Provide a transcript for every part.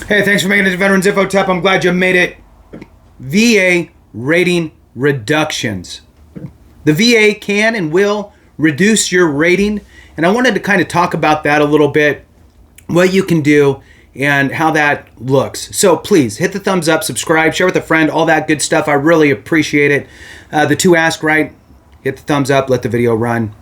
Hey, thanks for making it to Veterans Info Tap. I'm glad you made it. VA rating reductions. The VA can and will reduce your rating, and I wanted to kind of talk about that a little bit, what you can do and how that looks. So please hit the thumbs up, subscribe, share with a friend, all that good stuff. I really appreciate it. The two ask, right? Hit the thumbs up, let the video run.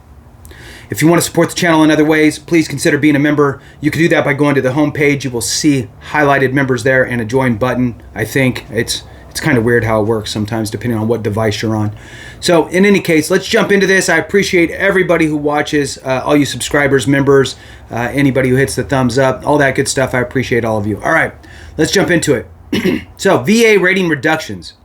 If you want to support the channel in other ways, please consider being a member. You can do that by going to the home page. You will see highlighted members there and a join button. I think it's kind of weird how it works sometimes depending on what device you're on. So in any case, let's jump into this. I appreciate everybody who watches, all you subscribers, members, anybody who hits the thumbs up, all that good stuff. I appreciate all of you. All right, let's jump into it. So VA rating reductions.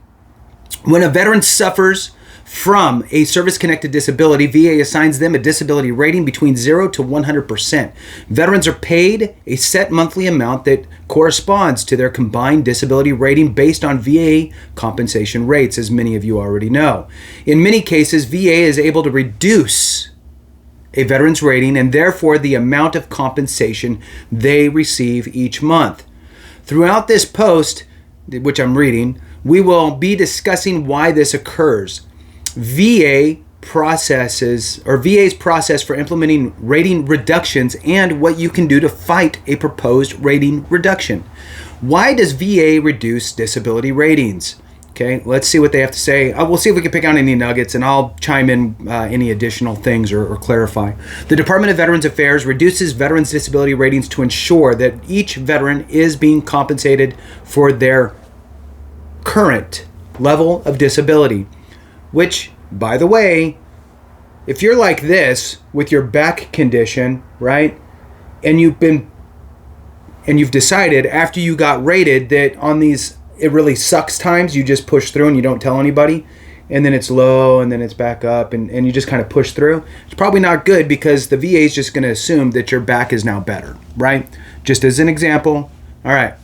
When a veteran suffers from a service-connected disability, VA assigns them a disability rating between 0 to 100%. Veterans are paid a set monthly amount that corresponds to their combined disability rating based on VA compensation rates, as many of you already know. In many cases, VA is able to reduce a veteran's rating and therefore the amount of compensation they receive each month. Throughout this post, which I'm reading, we will be discussing why this occurs. VA's process for implementing rating reductions and what you can do to fight a proposed rating reduction. Why does VA reduce disability ratings? Okay, let's see what they have to say. We'll see if we can pick out any nuggets, and I'll chime in any additional things or clarify. The Department of Veterans Affairs reduces veterans' disability ratings to ensure that each veteran is being compensated for their current level of disability. Which, by the way, if you're like this with your back condition, right, and you've decided after you got rated that on these it really sucks times, you just push through and you don't tell anybody, and then it's low and then it's back up and you just kind of push through, it's probably not good because the VA is just going to assume that your back is now better, right? Just as an example. All right.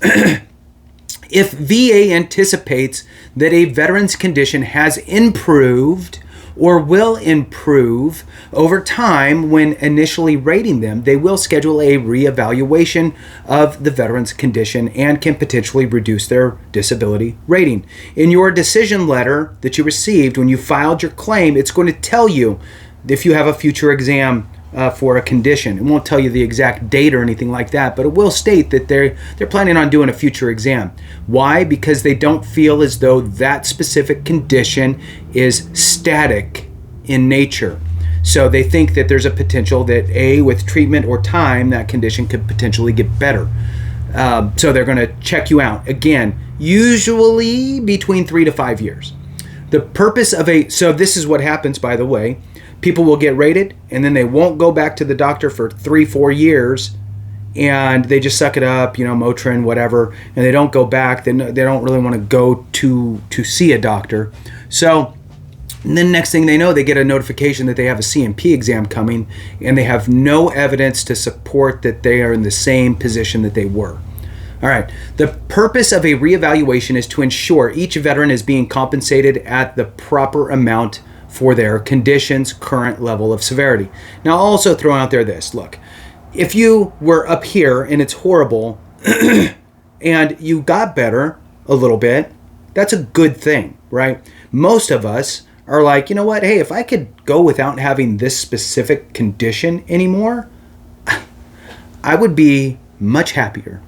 If VA anticipates that a veteran's condition has improved or will improve over time when initially rating them, they will schedule a reevaluation of the veteran's condition and can potentially reduce their disability rating. In your decision letter that you received when you filed your claim, it's going to tell you if you have a future exam for a condition. It won't tell you the exact date or anything like that, but it will state that they're planning on doing a future exam. Why? Because they don't feel as though that specific condition is static in nature. So they think that there's a potential that with treatment or time, that condition could potentially get better. So they're going to check you out. Again, usually between 3 to 5 years. The purpose of so this is what happens, by the way. People will get rated and then they won't go back to the doctor for 3-4 years and they just suck it up, Motrin, whatever, and they don't go back. They don't really want to go to see a doctor. So then next thing they know, they get a notification that they have a CMP exam coming and they have no evidence to support that they are in the same position that they were. All right. The purpose of a reevaluation is to ensure each veteran is being compensated at the proper amount for their condition's current level of severity. Now, I'll also throw out there this. Look, if you were up here and it's horrible and you got better a little bit, that's a good thing, right? Most of us are like, you know what? Hey, if I could go without having this specific condition anymore, I would be much happier.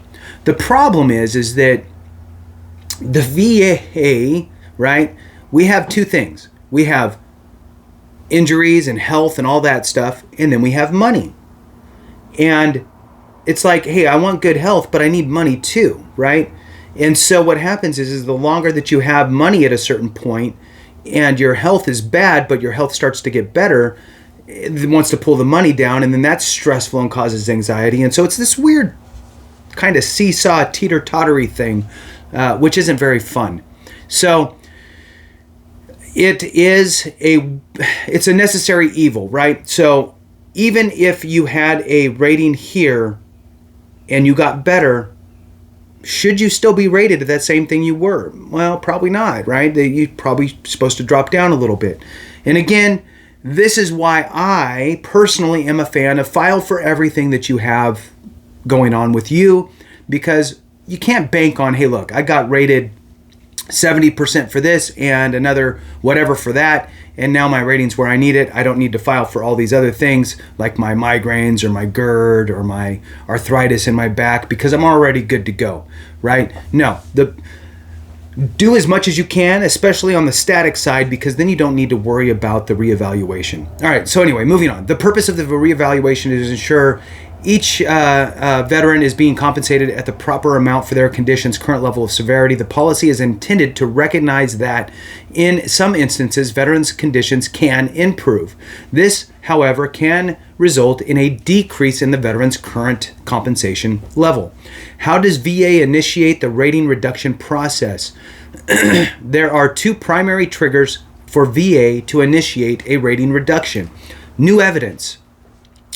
The problem is that the VA, right? We have two things. We have injuries and health and all that stuff, and then we have money. And it's like, hey, I want good health, but I need money too, right? And so what happens is the longer that you have money at a certain point and your health is bad, but your health starts to get better, it wants to pull the money down, and then that's stressful and causes anxiety. And so it's this weird kind of seesaw teeter-tottery thing, which isn't very fun. So it's a necessary evil, right? So even if you had a rating here and you got better, should you still be rated at that same thing you were? Well, probably not, right? You're probably supposed to drop down a little bit. And again, this is why I personally am a fan of file for everything that you have going on with you, because you can't bank on, hey, look, I got rated 70% for this and another whatever for that, and now my rating's where I need it. I don't need to file for all these other things like my migraines or my GERD or my arthritis in my back because I'm already good to go, right? No, do as much as you can, especially on the static side, because then you don't need to worry about the reevaluation. All right, so anyway, moving on. The purpose of the reevaluation is to ensure each veteran is being compensated at the proper amount for their condition's current level of severity. The policy is intended to recognize that in some instances, veterans' conditions can improve. This, however, can result in a decrease in the veteran's current compensation level. How does VA initiate the rating reduction process? There are two primary triggers for VA to initiate a rating reduction. New evidence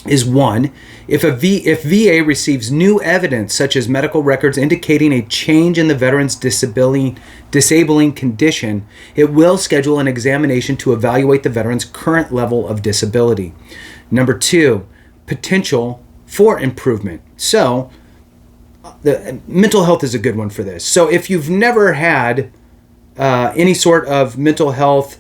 is one. If VA receives new evidence, such as medical records indicating a change in the veteran's disabling condition, it will schedule an examination to evaluate the veteran's current level of disability. Number two, potential for improvement. So, the mental health is a good one for this. So, if you've never had any sort of mental health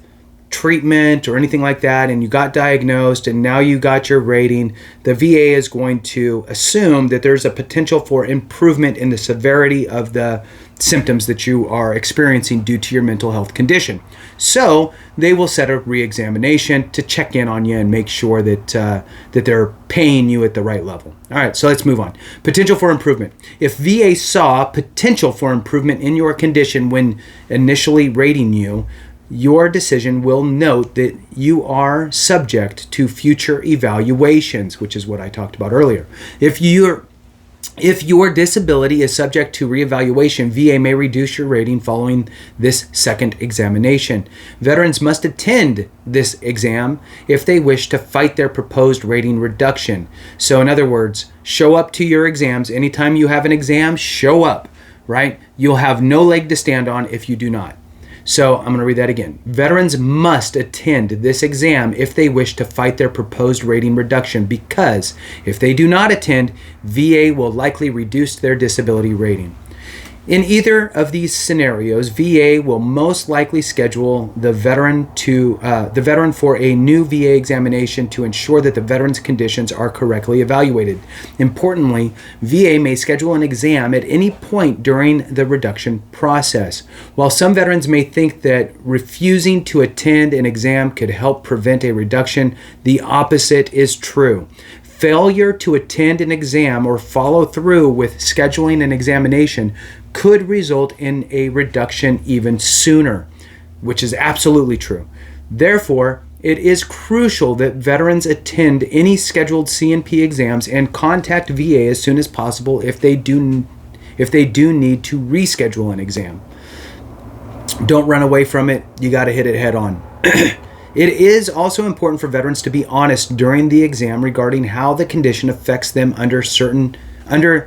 treatment or anything like that, and you got diagnosed and now you got your rating, the VA is going to assume that there's a potential for improvement in the severity of the symptoms that you are experiencing due to your mental health condition. So they will set a re-examination to check in on you and make sure that they're paying you at the right level. All right, so let's move on. Potential for improvement. If VA saw potential for improvement in your condition when initially rating you, your decision will note that you are subject to future evaluations, which is what I talked about earlier. If your disability is subject to reevaluation, VA may reduce your rating following this second examination. Veterans must attend this exam if they wish to fight their proposed rating reduction. So in other words, show up to your exams. Anytime you have an exam, show up, right? You'll have no leg to stand on if you do not. So I'm going to read that again. Veterans must attend this exam if they wish to fight their proposed rating reduction, because if they do not attend, VA will likely reduce their disability rating. In either of these scenarios, VA will most likely schedule the veteran for a new VA examination to ensure that the veteran's conditions are correctly evaluated. Importantly, VA may schedule an exam at any point during the reduction process. While some veterans may think that refusing to attend an exam could help prevent a reduction, the opposite is true. Failure to attend an exam or follow through with scheduling an examination could result in a reduction even sooner, which is absolutely true. Therefore, it is crucial that veterans attend any scheduled C&P exams and contact VA as soon as possible if they do need to reschedule an exam. Don't run away from it. You got to hit it head on. It is also important for veterans to be honest during the exam regarding how the condition affects them under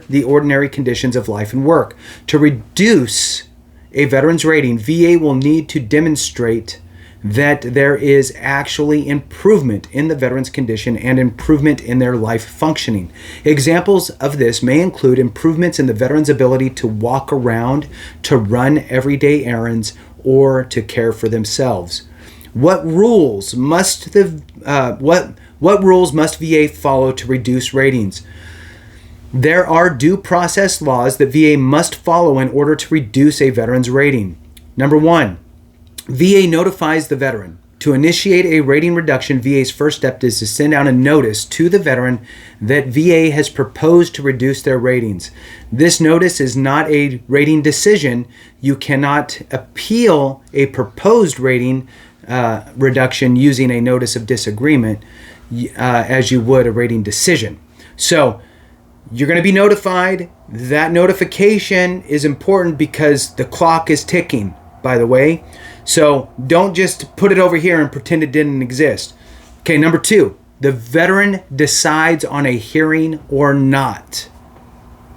the ordinary conditions of life and work. To reduce a veteran's rating, VA will need to demonstrate that there is actually improvement in the veteran's condition and improvement in their life functioning. Examples of this may include improvements in the veteran's ability to walk around, to run everyday errands, or to care for themselves. What rules must VA follow to reduce ratings? There are due process laws that VA must follow in order to reduce a veteran's rating. Number one, VA notifies the veteran. To initiate a rating reduction, VA's first step is to send out a notice to the veteran that VA has proposed to reduce their ratings. This notice is not a rating decision. You cannot appeal a proposed rating reduction using a notice of disagreement as you would a rating decision. So you're going to be notified. That notification is important because the clock is ticking, by the way. So don't just put it over here and pretend it didn't exist. Okay, number two, the veteran decides on a hearing or not.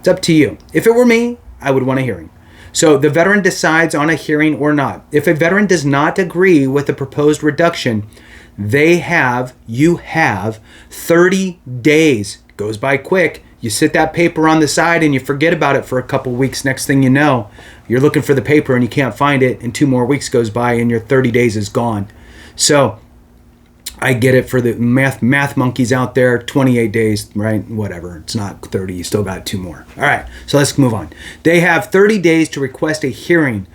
It's up to you. If it were me, I would want a hearing. So the veteran decides on a hearing or not. If a veteran does not agree with the proposed reduction, you have 30 days, goes by quick, You sit that paper on the side and you forget about it for a couple weeks. Next thing you know, you're looking for the paper and you can't find it, and 2 more weeks goes by and your 30 days is gone. So I get it for the math monkeys out there, 28 days, right? Whatever. It's not 30. You still got 2 more. All right. So let's move on. They have 30 days to request a hearing.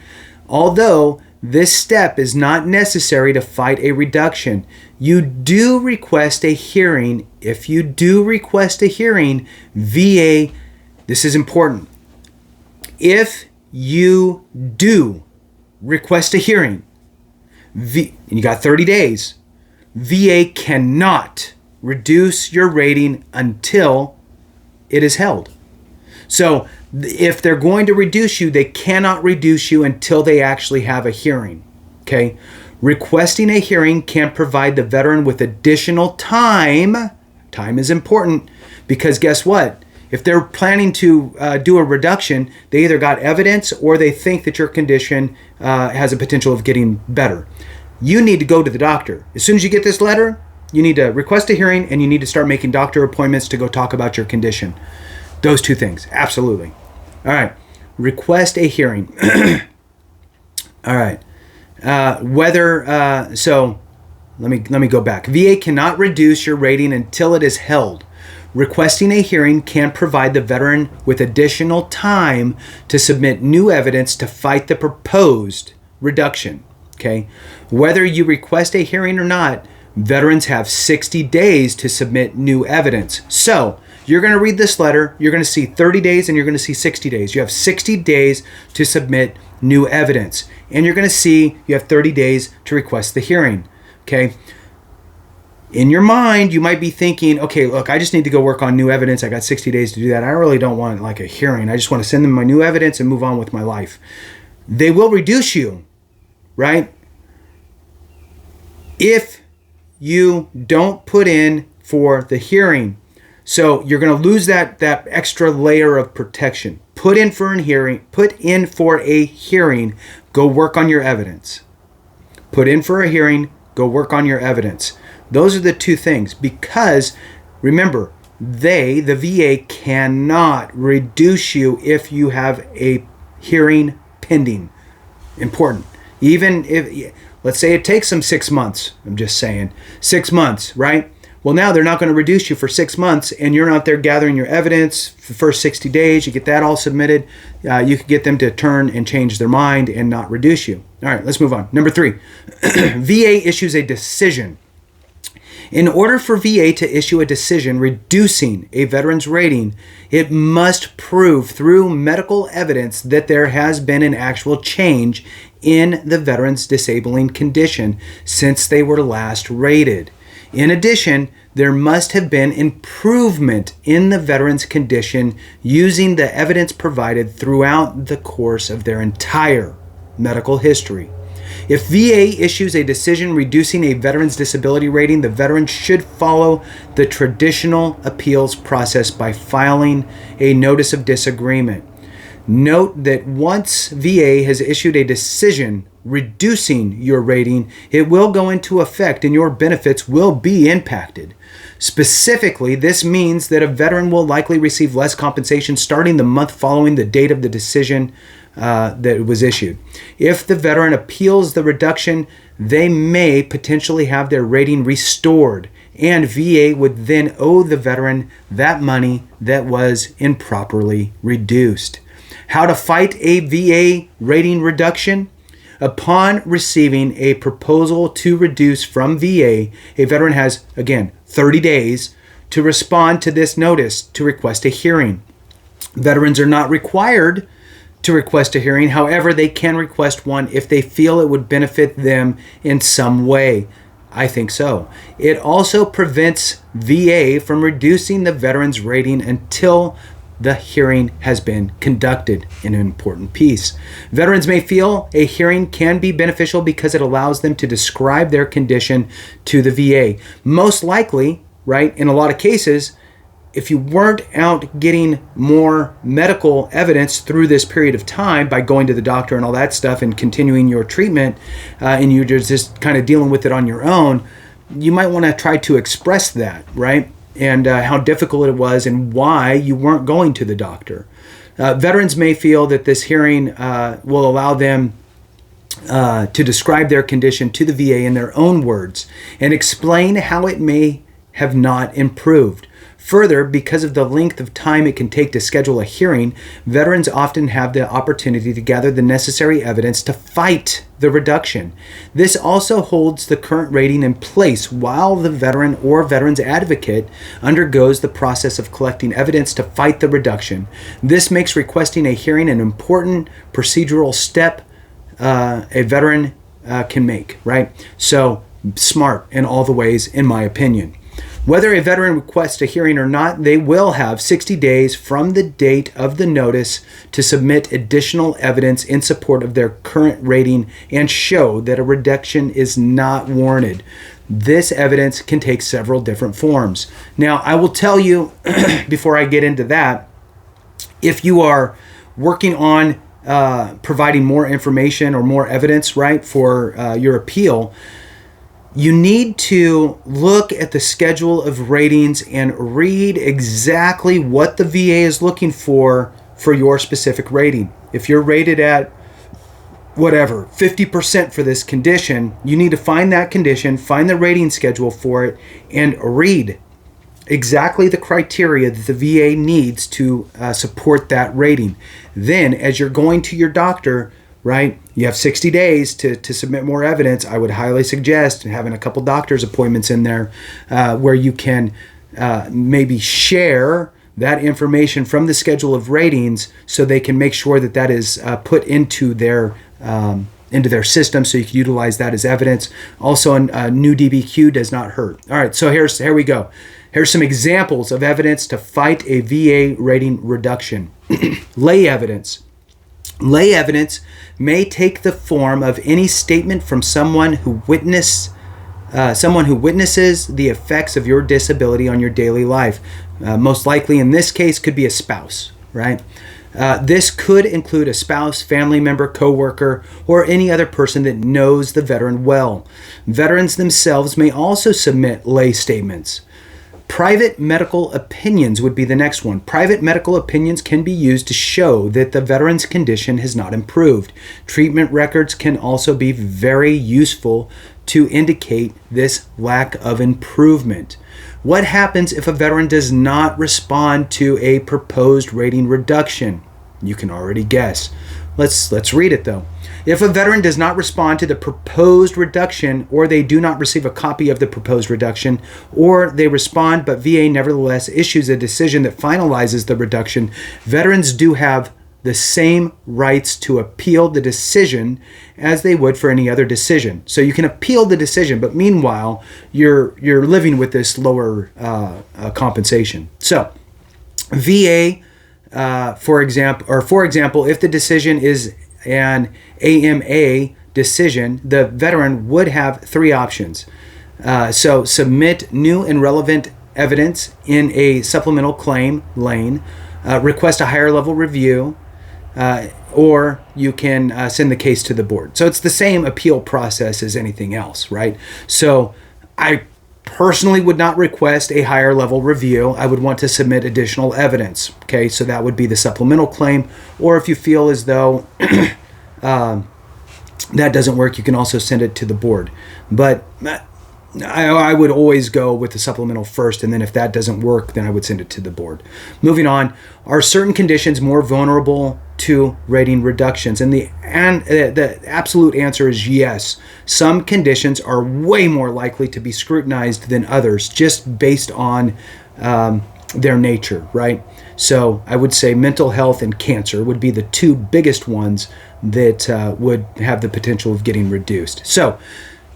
Although this step is not necessary to fight a reduction, you do request a hearing. If you do request a hearing, VA, this is important. If you do request a hearing, and you got 30 days, VA cannot reduce your rating until it is held. So if they're going to reduce you, they cannot reduce you until they actually have a hearing. Okay? Requesting a hearing can provide the veteran with additional time. Time is important because guess what? If they're planning to do a reduction, they either got evidence or they think that your condition has a potential of getting better. You need to go to the doctor. As soon as you get this letter, you need to request a hearing and you need to start making doctor appointments to go talk about your condition. Those 2 things, absolutely. All right, request a hearing. All right, so let me go back. VA cannot reduce your rating until it is held. Requesting a hearing can provide the veteran with additional time to submit new evidence to fight the proposed reduction. Okay, whether you request a hearing or not, veterans have 60 days to submit new evidence. So you're going to read this letter, you're going to see 30 days and you're going to see 60 days. You have 60 days to submit new evidence. And you're going to see you have 30 days to request the hearing. Okay. In your mind, you might be thinking, okay, look, I just need to go work on new evidence. I got 60 days to do that. I really don't want like a hearing. I just want to send them my new evidence and move on with my life. They will reduce you, right? If you don't put in for the hearing. So you're going to lose that extra layer of protection. Put in for a hearing. Go work on your evidence. Put in for a hearing. Go work on your evidence. Those are the 2 things. Because remember, the VA cannot reduce you if you have a hearing pending. Important. Even if, let's say it takes them 6 months. I'm just saying 6 months, right? Well, now they're not going to reduce you for 6 months, and you're out there gathering your evidence for the first 60 days. You get that all submitted. You could get them to turn and change their mind and not reduce you. All right, let's move on. Number 3, VA issues a decision. In order for VA to issue a decision reducing a veteran's rating, it must prove through medical evidence that there has been an actual change in the veteran's disabling condition since they were last rated. In addition, there must have been improvement in the veteran's condition using the evidence provided throughout the course of their entire medical history. If VA issues a decision reducing a veteran's disability rating, the veteran should follow the traditional appeals process by filing a notice of disagreement. Note that once VA has issued a decision reducing your rating, it will go into effect and your benefits will be impacted. Specifically, this means that a veteran will likely receive less compensation starting the month following the date of the decision that was issued. If the veteran appeals the reduction, they may potentially have their rating restored, and VA would then owe the veteran that money that was improperly reduced. How to fight a VA rating reduction? Upon receiving a proposal to reduce from VA, a veteran has, again, 30 days to respond to this notice to request a hearing. Veterans are not required to request a hearing. However, they can request one if they feel it would benefit them in some way. I think so. It also prevents VA from reducing the veteran's rating until the hearing has been conducted, in an important piece. Veterans may feel a hearing can be beneficial because it allows them to describe their condition to the VA. Most likely, right, in a lot of cases, if you weren't out getting more medical evidence through this period of time by going to the doctor and all that stuff and continuing your treatment, and you're just kind of dealing with it on your own, you might want to try to express that, right? how difficult it was and why you weren't going to the doctor. Veterans may feel that this hearing will allow them to describe their condition to the VA in their own words and explain how it may have not improved. Further, because of the length of time it can take to schedule a hearing, veterans often have the opportunity to gather the necessary evidence to fight the reduction. This also holds the current rating in place while the veteran or veterans advocate undergoes the process of collecting evidence to fight the reduction. This makes requesting a hearing an important procedural step a veteran can make, right? So smart in all the ways, in my opinion. Whether a veteran requests a hearing or not, they will have 60 days from the date of the notice to submit additional evidence in support of their current rating and show that a reduction is not warranted. This evidence can take several different forms. Now, I will tell you, before I get into that, if you are working on providing more information or more evidence, right, for your appeal, you need to look at the schedule of ratings and read exactly what the VA is looking for your specific rating. If you're rated at whatever, 50% for this condition, you need to find that condition, find the rating schedule for it, and read exactly the criteria that the VA needs to support that rating. Then, as you're going to your doctor, right, you have 60 days to submit more evidence. I would highly suggest having a couple doctor's appointments in there where you can maybe share that information from the schedule of ratings so they can make sure that that is put into their system so you can utilize that as evidence. Also, a new DBQ does not hurt. All right, so here we go. Here's some examples of evidence to fight a VA rating reduction. Lay evidence. Lay evidence may take the form of any statement from someone who witnesses the effects of your disability on your daily life. Most likely in this case could be a spouse, right? This could include a spouse, family member, coworker, or any other person that knows the veteran well. Veterans themselves may also submit lay statements. Private medical opinions would be the next one. Private medical opinions can be used to show that the veteran's condition has not improved. Treatment records can also be very useful to indicate this lack of improvement. What happens if a veteran does not respond to a proposed rating reduction? You can already guess. Let's read it though. If a veteran does not respond to the proposed reduction, or they do not receive a copy of the proposed reduction, or they respond but VA nevertheless issues a decision that finalizes the reduction, veterans do have the same rights to appeal the decision as they would for any other decision. So you can appeal the decision, but meanwhile, you're living with this lower compensation. So VA, for example, if the decision is an AMA decision, the veteran would have three options. So submit new and relevant evidence in a supplemental claim lane, request a higher level review, or you can send the case to the board. So it's the same appeal process as anything else, right? So I personally would not request a higher level review. I would want to submit additional evidence. Okay, so that would be the supplemental claim. Or if you feel as though that doesn't work, you can also send it to the board. But I would always go with the supplemental first, and then if that doesn't work, then I would send it to the board. Moving on, are certain conditions more vulnerable to rating reductions? And the absolute answer is yes. Some conditions are way more likely to be scrutinized than others, just based on their nature, right? So I would say mental health and cancer would be the two biggest ones that would have the potential of getting reduced. So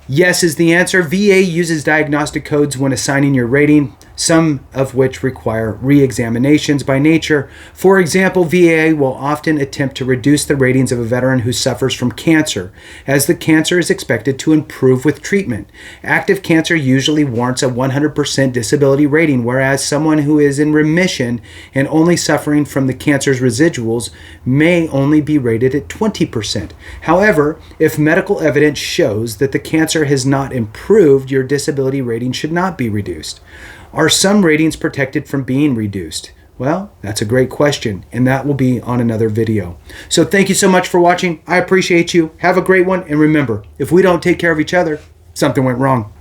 yes is the answer. VA uses diagnostic codes when assigning your rating, some of which require re-examinations by nature. For example, VA will often attempt to reduce the ratings of a veteran who suffers from cancer, as the cancer is expected to improve with treatment. Active cancer usually warrants a 100% disability rating, whereas someone who is in remission and only suffering from the cancer's residuals may only be rated at 20%. However, if medical evidence shows that the cancer has not improved, your disability rating should not be reduced. Are some ratings protected from being reduced? Well, that's a great question, and that will be on another video. So thank you so much for watching. I appreciate you. Have a great one, and remember, if we don't take care of each other, something went wrong.